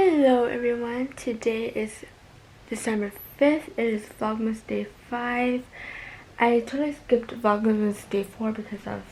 Hello everyone, today is December 5th, it is Vlogmas Day 5. I totally skipped Vlogmas Day 4 because of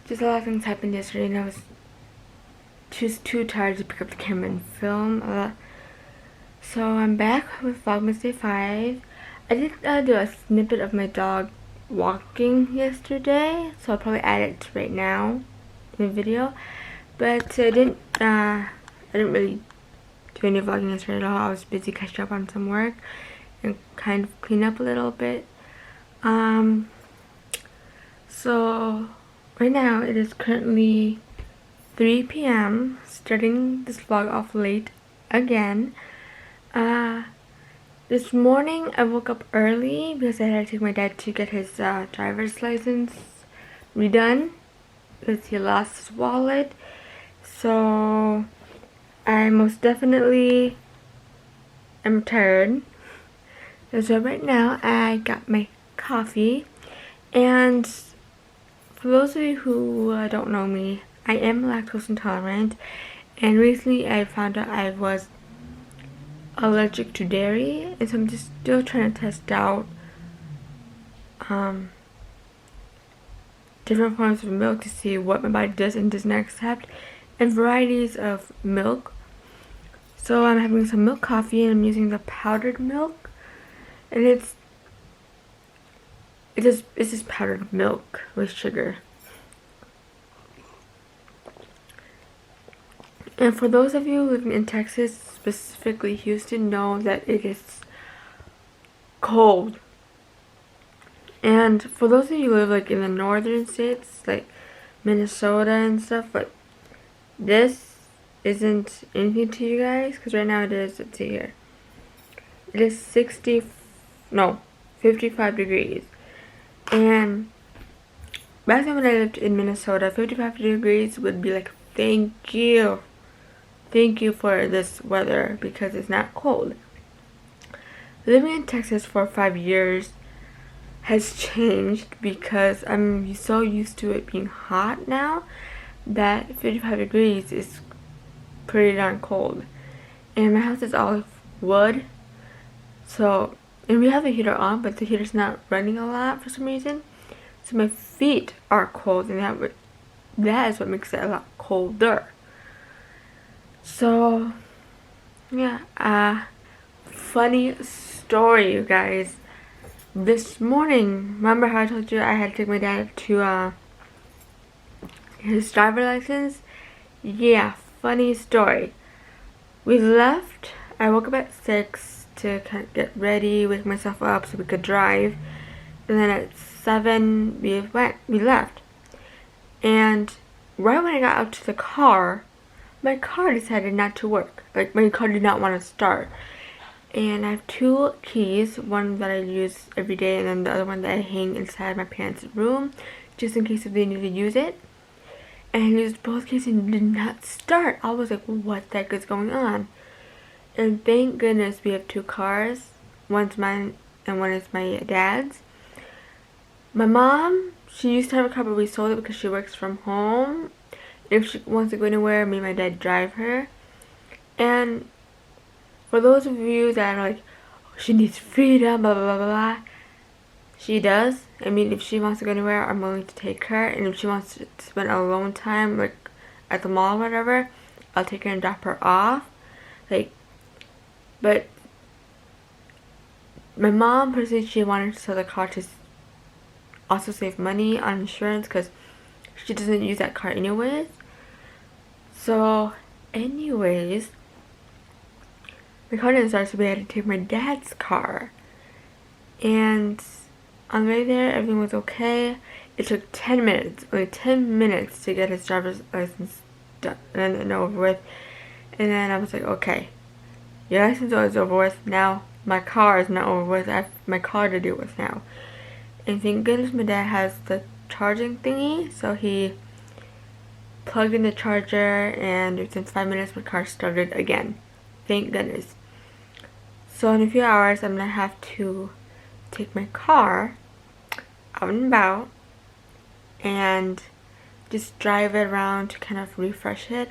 just a lot of things happened yesterday and I was just too tired to pick up the camera and film. So I'm back with Vlogmas Day 5. I did do a snippet of my dog walking yesterday, so I'll probably add it right now in the video. But I didn't really do any vlogging yesterday at all. I was busy catching up on some work and kind of clean up a little bit. So right now it is currently 3 p.m. starting this vlog off late again. This morning I woke up early because I had to take my dad to get his driver's license redone because he lost his wallet. So I most definitely am tired. So right now I got my coffee, and for those of you who don't know me, I am lactose intolerant, and recently I found out I was allergic to dairy, and so I'm just still trying to test out different forms of milk to see what my body does and does not accept, and varieties of milk. So I'm having some milk coffee and I'm using the powdered milk, and it's just powdered milk with sugar. And for those of you living in Texas, specifically Houston, know that it is cold. And for those of you who live like in the northern states, like Minnesota and stuff, but this isn't anything to you guys, because right now it is, let's see here, it is 55 degrees. And back then when I lived in Minnesota, 55 degrees would be like, thank you for this weather because it's not cold. Living in Texas for 5 years has changed because I'm so used to it being hot now that 55 degrees is pretty darn cold. And my house is all wood, and we have the heater on, but the heater's not running a lot for some reason, so my feet are cold, and that is what makes it a lot colder. So yeah, funny story, you guys. This morning, remember how I told you I had to take my dad to his driver license? Yeah, funny story. We left. I woke up at 6 to kind of get ready, wake myself up so we could drive, and then at 7 we left. And right when I got out to the car, my car decided not to work. Like, my car did not want to start. And I have 2 keys, one that I use every day and then the other one that I hang inside my parents' room just in case if they need to use it. And I used both keys and it did not start. I was like, what the heck is going on? And thank goodness we have 2 cars. One's mine and one is my dad's. My mom, she used to have a car, but we sold it because she works from home. If she wants to go anywhere, me and my dad drive her. And for those of you that are like, oh, she needs freedom, blah, blah, blah, blah, she does. I mean, if she wants to go anywhere, I'm willing to take her. And if she wants to spend alone time, like at the mall or whatever, I'll take her and drop her off. But my mom, personally, she wanted to sell the car to also save money on insurance because she doesn't use that car anyways. So, anyways, my car didn't start, so we had to take my dad's car. And on the way there, everything was okay. It took 10 minutes, only 10 minutes to get his driver's license done and over with. And then I was like, okay, your license is over with. Now my car is not over with. I have my car to deal with now. And thank goodness my dad has the charging thingy, so he plugged in the charger, and within 5 minutes my car started again. Thank goodness. So in a few hours I'm gonna have to take my car out and about and just drive it around to kind of refresh it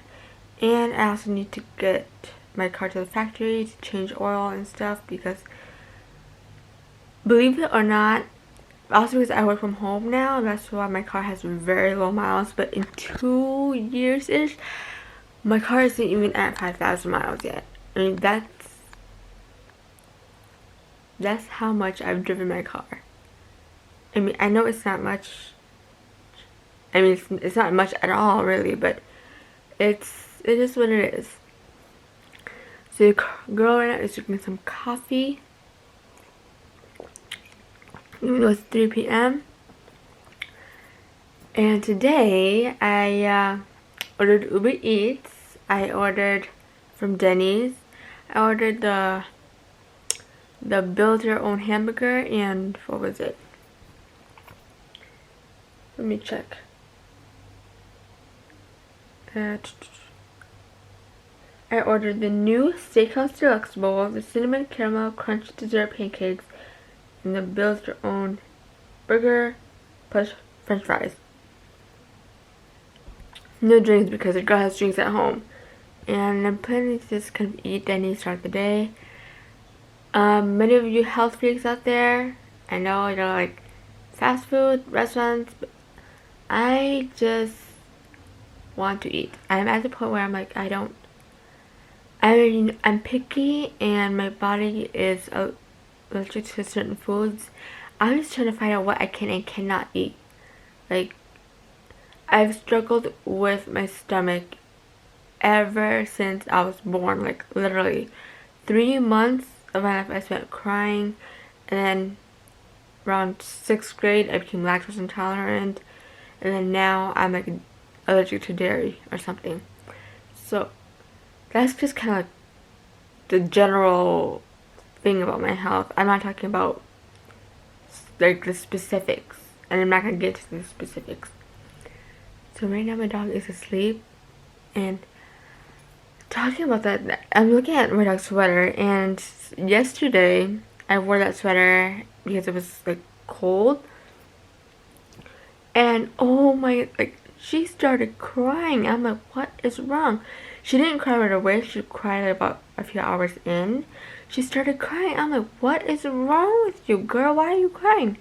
And I also need to get my car to the factory to change oil and stuff because, believe it or not, also because I work from home now, that's why my car has very low miles. But in 2 years-ish, my car isn't even at 5,000 miles yet. I mean, that's how much I've driven my car. I mean, I know it's not much. I mean, it's not much at all, really, but it is what it is. So the girl right now is drinking some coffee, even though it's 3 p.m. And today I ordered Uber Eats. I ordered from Denny's. I ordered the build your own hamburger, and what was it? Let me check. I ordered the new Steakhouse Deluxe Bowl, the cinnamon caramel crunch dessert pancakes, and the build your own burger plus french fries. No drinks because the girl has drinks at home. And I'm planning to just kind of eat Denny's throughout the day. Many of you health freaks out there, I know you don't like fast food restaurants, but I just want to eat. I'm at the point where I'm like, I'm picky and my body is allergic to certain foods. I'm just trying to find out what I can and cannot eat. Like, I've struggled with my stomach ever since I was born. Like, literally 3 months of my life I spent crying, and then around 6th grade I became lactose intolerant, and then now I'm like allergic to dairy or something. So that's just kind of like the general thing about my health. I'm not talking about like the specifics, and I'm not gonna get to the specifics. So right now my dog is asleep, and talking about that, I'm looking at my dog's sweater, and yesterday I wore that sweater because it was like cold, and oh my, like, she started crying. I'm like, what is wrong? She didn't cry right away. She cried about a few hours in. She started crying. I'm like, what is wrong with you, girl? Why are you crying?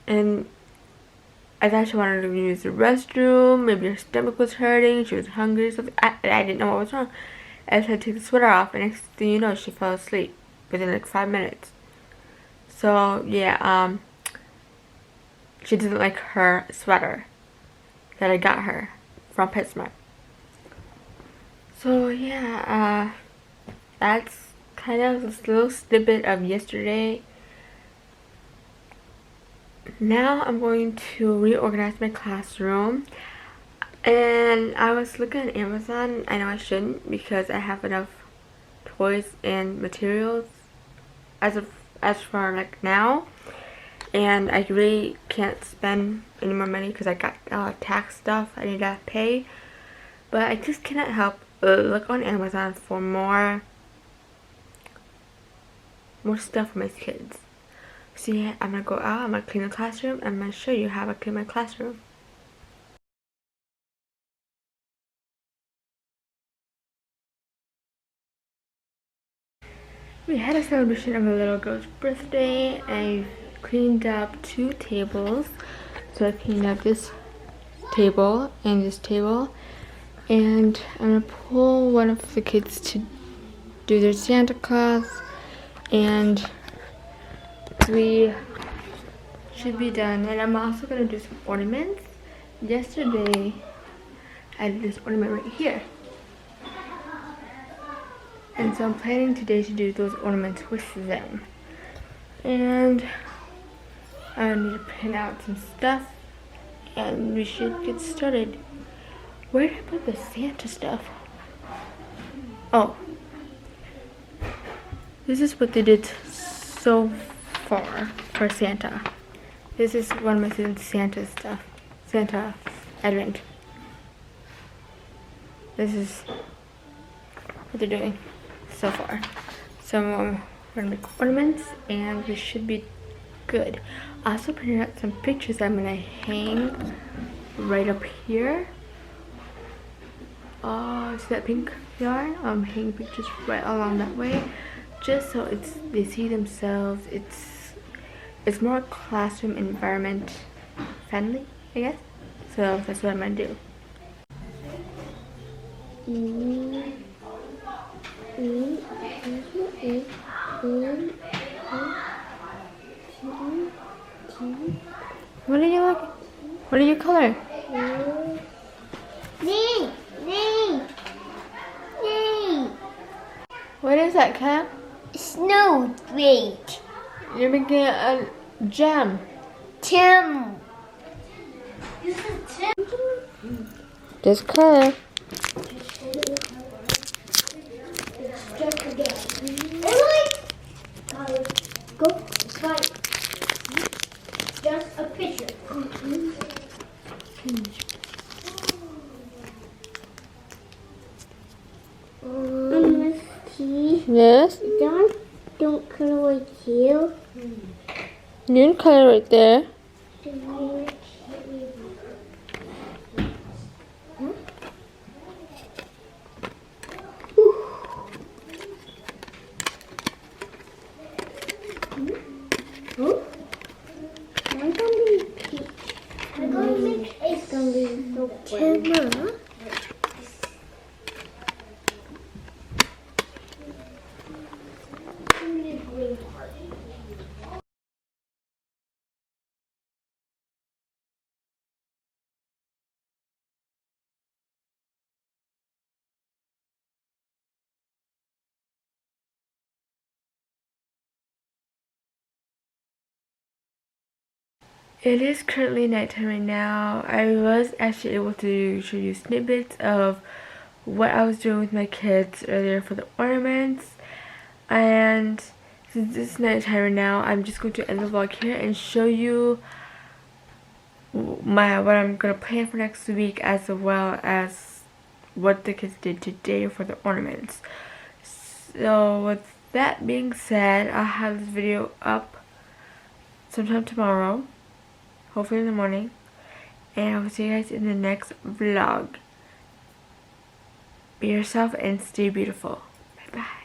And I thought she wanted to use the restroom. Maybe her stomach was hurting. She was hungry or something. I didn't know what was wrong. I just had to take the sweater off, and next thing you know, she fell asleep within like 5 minutes. So yeah, she doesn't like her sweater that I got her from PetSmart. So yeah, that's kind of this little snippet of yesterday. Now I'm going to reorganize my classroom, and I was looking at Amazon. I know I shouldn't because I have enough toys and materials as for like now, and I really can't spend any more money because I got tax stuff I need to pay. But I just cannot help look on Amazon for more stuff for my kids. So yeah, I'm gonna go out, I'm gonna clean the classroom, and I'm gonna show you how I clean my classroom. We had a celebration of a little girl's birthday. I cleaned up 2 tables. So I cleaned up this table and this table. And I'm gonna pull one of the kids to do their Santa Claus. And we should be done. And I'm also gonna do some ornaments. Yesterday I did this ornament right here, and so I'm planning today to do those ornaments with them. And I need to print out some stuff, and we should get started. Where did I put the Santa stuff? Oh, this is what they did so far for Santa. This is one of my Santa stuff. Santa Advent. This is what they're doing so far. So we're gonna make ornaments, and we should be good. I also printed out some pictures I'm gonna hang right up here. see that pink yarn? I'm hanging pictures right along that way, just so they see themselves. It's more classroom environment friendly, I guess. So that's what I'm gonna do. What are you looking? What are your color? What is that, Kat? Snowflake. You're making a gem. Tim. This color. Go. Right. Just a picture. Yes. Don't color right here. You can color right there. I'm going to make a camera. It is currently nighttime right now. I was actually able to show you snippets of what I was doing with my kids earlier for the ornaments. And since it's nighttime right now, I'm just going to end the vlog here and show you what I'm gonna plan for next week, as well as what the kids did today for the ornaments. So with that being said, I'll have this video up sometime tomorrow, hopefully in the morning, and I will see you guys in the next vlog. Be yourself and stay beautiful. Bye bye.